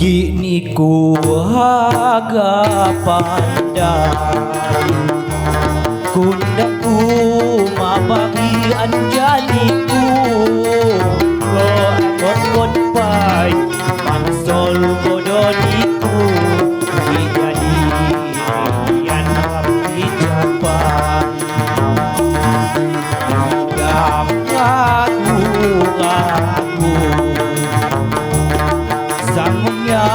Kini ku haga pandai kundaku mabagi anjaniku ko akon konpai mansol bodoniku dijadi yang abdi capai gam ragu sanggunya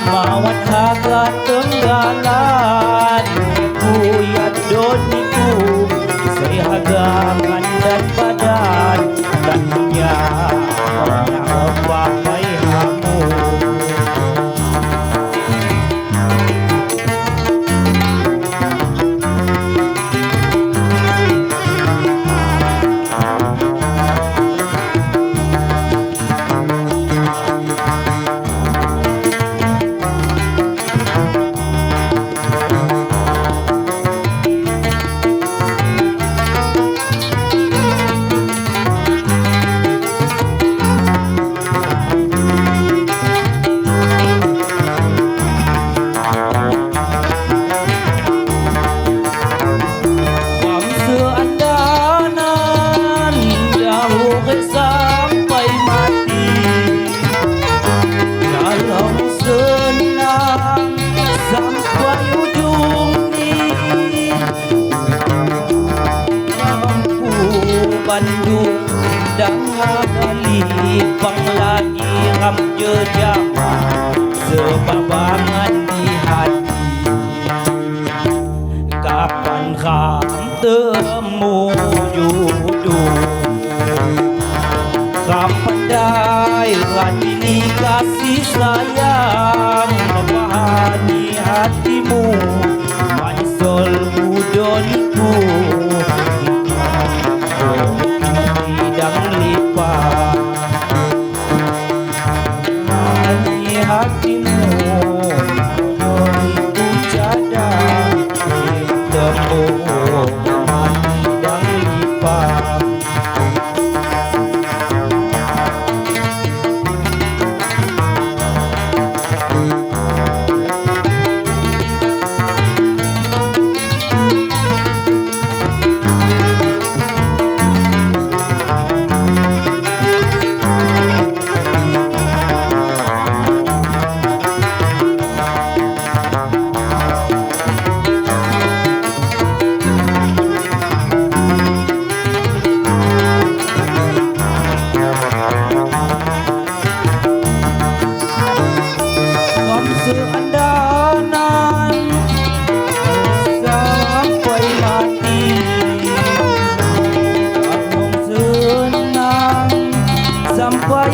mawat harga tenggalan kuyat doniku saya harga dan badan dan punya orang pakai hamu sampai mati kalau senang sampai ujung ni mampu Bandung dan Bali pang lagi ram jejama sebabangan di hati kapan kam temu jodoh pandai hati ini kasih sayang memahami hatimu mansol budoniku bidang lipat memahami hatimu budoniku cadang temu bidang lipat seandanan sampai mati Abang senang sampai